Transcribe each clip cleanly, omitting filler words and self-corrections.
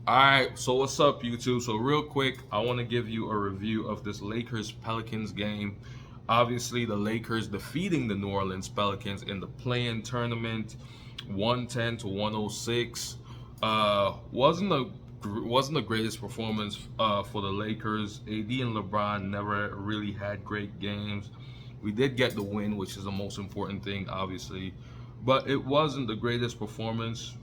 All right, so what's up, YouTube? So real quick, I want to give you a review of this Lakers Pelicans game. Obviously, the Lakers defeating the New Orleans Pelicans in the play-in tournament, 110 to 106. Wasn't the greatest performance for the Lakers. AD and LeBron never really had great games. We did get the win, which is the most important thing, obviously, but it wasn't the greatest performance.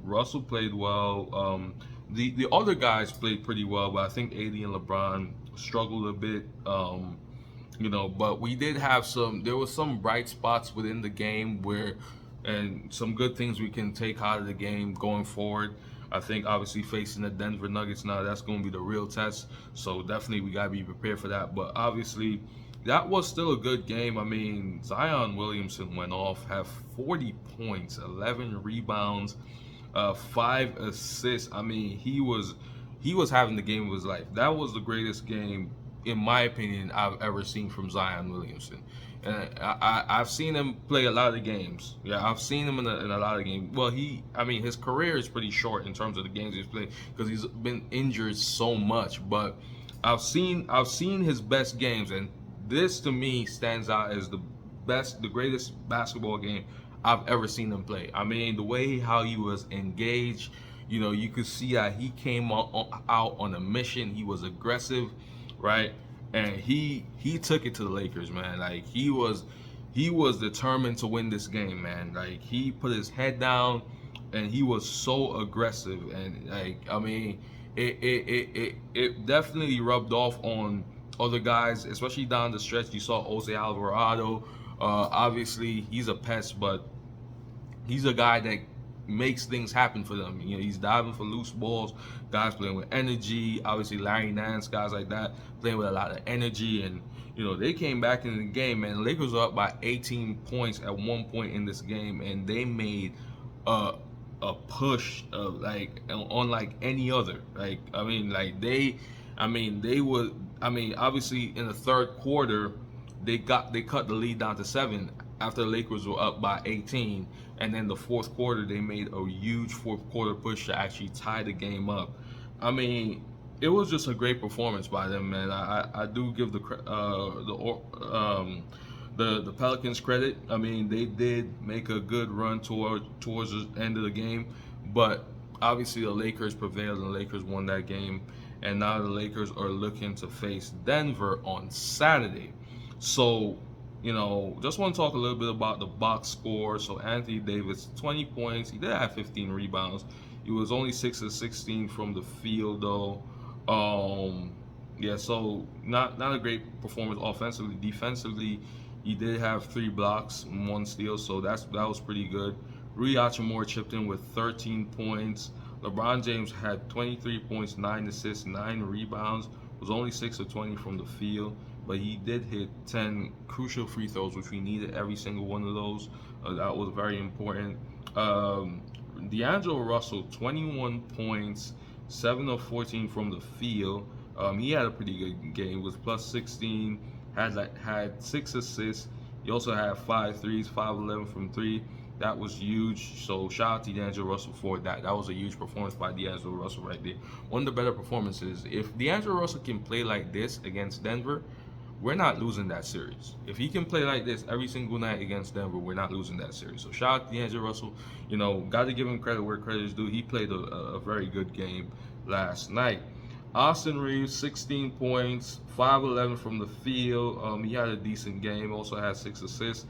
Russell played well. The other guys played pretty well, but I think AD and LeBron struggled a bit. But we did have some. There was some bright spots within the game where, and some good things we can take out of the game going forward. I think obviously facing the Denver Nuggets now, that's going to be the real test. So definitely we got to be prepared for that. But obviously that was still a good game. I mean, Zion Williamson went off, have 40 points, 11 rebounds, 5 assists. I mean, he was having the game of his life. That was the greatest game, in my opinion, I've ever seen from Zion Williamson. And I've seen him play a lot of the games. Yeah, I've seen him in a lot of games. Well, I mean, his career is pretty short in terms of the games he's played because he's been injured so much. But I've seen his best games, and this to me stands out as the greatest basketball game I've ever seen him play. I mean, the way how he was engaged, you could see that he came out on a mission. He was aggressive, right? And he took it to the Lakers, man. Like he was determined to win this game, man. Like he put his head down, and he was so aggressive, and like I mean, it definitely rubbed off on other guys, especially down the stretch. You saw Jose Alvarado. Obviously, he's a pest, but he's a guy that makes things happen for them. He's diving for loose balls, guys playing with energy. Obviously, Larry Nance, guys like that, playing with a lot of energy. And, they came back in the game, man. The Lakers were up by 18 points at one point in this game, and they made a, a push of like any other. Obviously in the third quarter, they cut the lead down to 7 after the Lakers were up by 18, and then the fourth quarter they made a huge fourth quarter push to actually tie the game up. I mean, it was just a great performance by them, man. I do give the Pelicans credit. I mean, they did make a good run towards the end of the game, but obviously the Lakers prevailed and the Lakers won that game, and now the Lakers are looking to face Denver on Saturday. So, just want to talk a little bit about the box score. So Anthony Davis, 20 points. He did have 15 rebounds. He was only 6 of 16 from the field, though. Yeah, so not a great performance offensively. Defensively, he did have 3 blocks, 1 steal, so that was pretty good. Rui Hachimura chipped in with 13 points. LeBron James had 23 points, 9 assists, 9 rebounds. Was only 6 of 20 from the field, but he did hit 10 crucial free throws, which we needed every single one of those. That was very important. D'Angelo Russell, 21 points, 7 of 14 from the field. He had a pretty good game. Was plus 16. Had 6 assists. He also had 5 threes, 5 of 11 from 3. That was huge. So shout out to D'Angelo Russell for that. That was a huge performance by D'Angelo Russell right there. One of the better performances. If D'Angelo Russell can play like this against Denver, we're not losing that series. If he can play like this every single night against Denver, we're not losing that series. So shout out to D'Angelo Russell. Got to give him credit where credit is due. He played a very good game last night. Austin Reeves, 16 points, 5 of 11 from the field. He had a decent game. Also had 6 assists,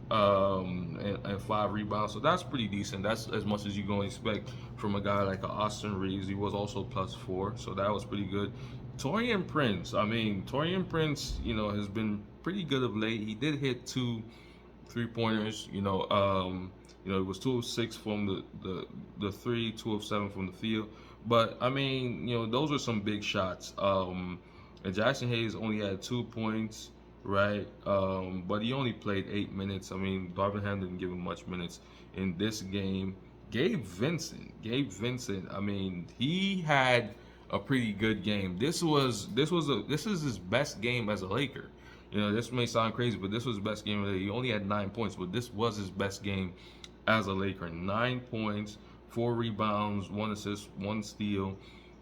and 5 rebounds. So that's pretty decent. That's as much as you're going to expect from a guy like Austin Reeves. He was also plus 4, so that was pretty good. Taurean Prince. I mean, Taurean Prince, has been pretty good of late. He did hit 2 3-pointers. It was 2 of 6 from the 3, 2 of 7 from the field. But I mean, those are some big shots. And Jackson Hayes only had 2 points, right? But he only played 8 minutes. I mean, Darvin Ham didn't give him much minutes in this game. Gabe Vincent. I mean, he had a pretty good game. This is his best game as a Laker. This may sound crazy, but this was his best game. He only had 9 points, but this was his best game as a Laker. 9 points, 4 rebounds, 1 assist, 1 steal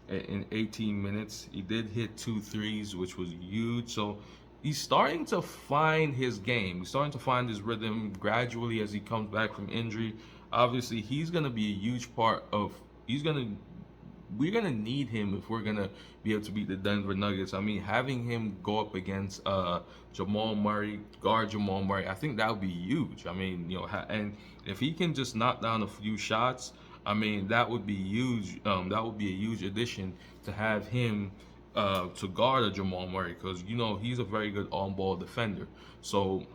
in 18 minutes. He did hit 2 threes, which was huge. So he's starting to find his game. He's starting to find his rhythm gradually as he comes back from injury. Obviously, he's going to be a huge part of. He's going to we're gonna need him if we're gonna be able to beat the Denver Nuggets. I mean, having him go up against Jamal Murray, guard Jamal Murray, I think that would be huge. I mean, and if he can just knock down a few shots, I mean, that would be huge. That would be a huge addition to have him to guard a Jamal Murray, because he's a very good on-ball defender. So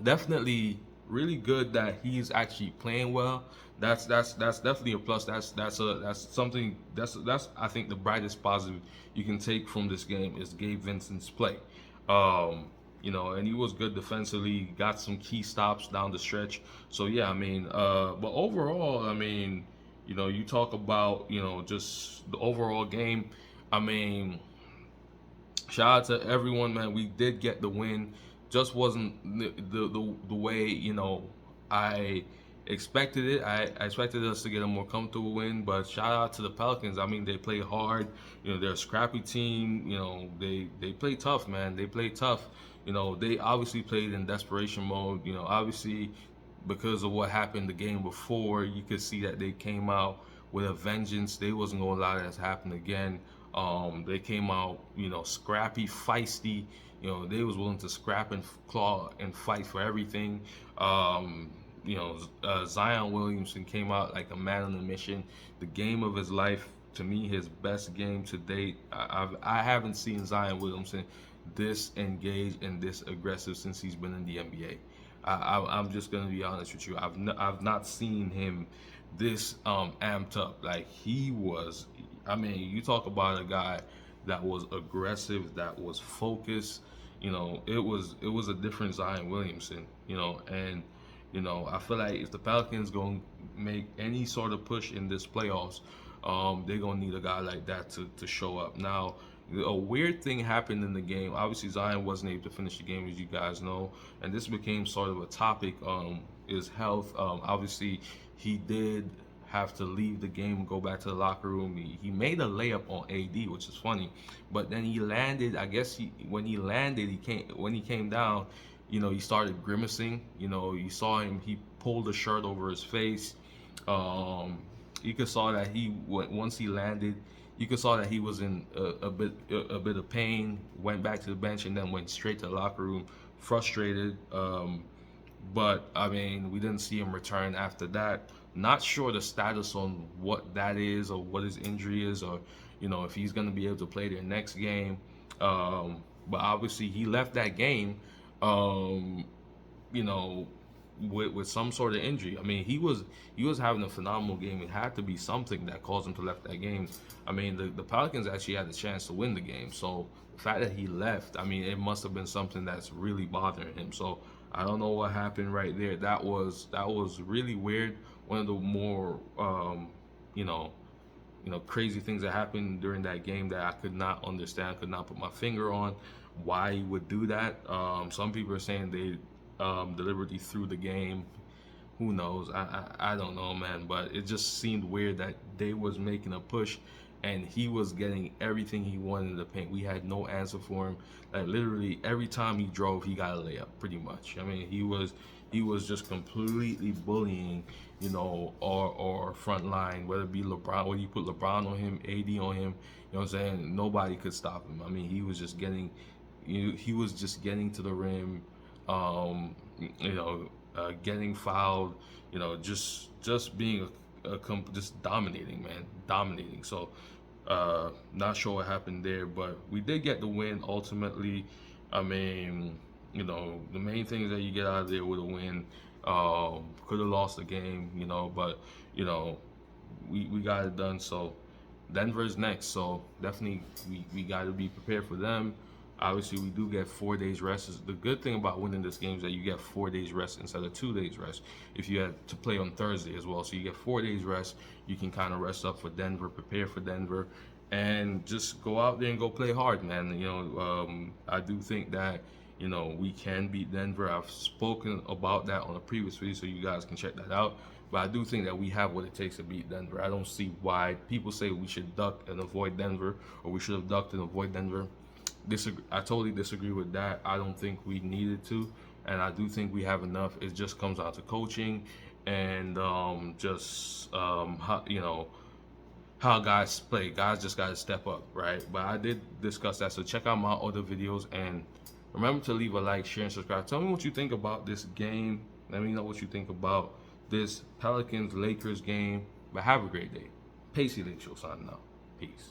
definitely really good that he's actually playing well. That's definitely a plus. That's something that's I think the brightest positive you can take from this game is Gabe Vincent's play. And he was good defensively, got some key stops down the stretch. So yeah, I mean, but overall, I mean, you talk about just the overall game. I mean, shout out to everyone, man. We did get the win. Just wasn't the way I expected it. I expected us to get a more comfortable win. But shout out to the Pelicans. I mean, they play hard. They're a scrappy team. They play tough, man. They play tough. They obviously played in desperation mode. Obviously because of what happened the game before, you could see that they came out with a vengeance. They wasn't gonna allow that to happen again. They came out, scrappy, feisty. They was willing to scrap and claw and fight for everything. Zion Williamson came out like a man on a mission. The game of his life, to me, his best game to date. I haven't seen Zion Williamson this engaged and this aggressive since he's been in the NBA. I'm just gonna be honest with you. I've not seen him this amped up. Like he was. I mean, you talk about a guy that was aggressive, that was focused. It was a different Zion Williamson. And I feel like if the Pelicans gonna make any sort of push in this playoffs, they're gonna need a guy like that to show up. Now, a weird thing happened in the game. Obviously, Zion wasn't able to finish the game, as you guys know, and this became sort of a topic. Is health. Obviously, he did have to leave the game and go back to the locker room. He made a layup on AD, which is funny, but then he landed. I guess when he landed, when he came down, he started grimacing. You saw him. He pulled the shirt over his face. You could saw that once he landed, you could saw that he was in a bit of pain. Went back to the bench and then went straight to the locker room, frustrated. But I mean, we didn't see him return after that. Not sure the status on what that is or what his injury is, or if he's going to be able to play their next game. But obviously he left that game, you know, with some sort of injury. I mean, he was having a phenomenal game. It had to be something that caused him to left that game. I mean, the Pelicans actually had the chance to win the game. So the fact that he left, I mean, it must have been something that's really bothering him. So I don't know what happened right there. That was really weird. One of the more you know, crazy things that happened during that game that I could not understand, could not put my finger on why he would do that. Some people are saying they deliberately threw the game. Who knows? I don't know, man. But it just seemed weird that they was making a push and he was getting everything he wanted in the paint. We had no answer for him. Like literally every time he drove, he got a layup, pretty much. I mean, he was just completely bullying, our front line, whether it be LeBron, whether you put LeBron on him, AD on him, you know what I'm saying? Nobody could stop him. I mean, he was just getting to the rim, getting fouled, just being just dominating, man, dominating. So, not sure what happened there, but we did get the win ultimately. I mean, the main thing is that you get out of there with a win. Could have lost the game, but we got it done. So Denver's next, so definitely we got to be prepared for them. Obviously, we do get 4 days rest. The good thing about winning this game is that you get 4 days rest instead of 2 days rest. If you had to play on Thursday as well, so you get 4 days rest. You can kind of rest up for Denver, prepare for Denver, and just go out there and go play hard, man. I do think that we can beat Denver. I've spoken about that on a previous video, so you guys can check that out. But I do think that we have what it takes to beat Denver. I don't see why people say we should duck and avoid Denver, or we should have ducked and avoid Denver. I totally disagree with that. I don't think we needed to, and I do think we have enough. It just comes down to coaching and how guys play. Guys just got to step up, right? But I did discuss that, so check out my other videos and remember to leave a like, share, and subscribe. Tell me what you think about this game. Let me know what you think about this Pelicans Lakers game. But have a great day. Pacey Lake Show signing out. Peace.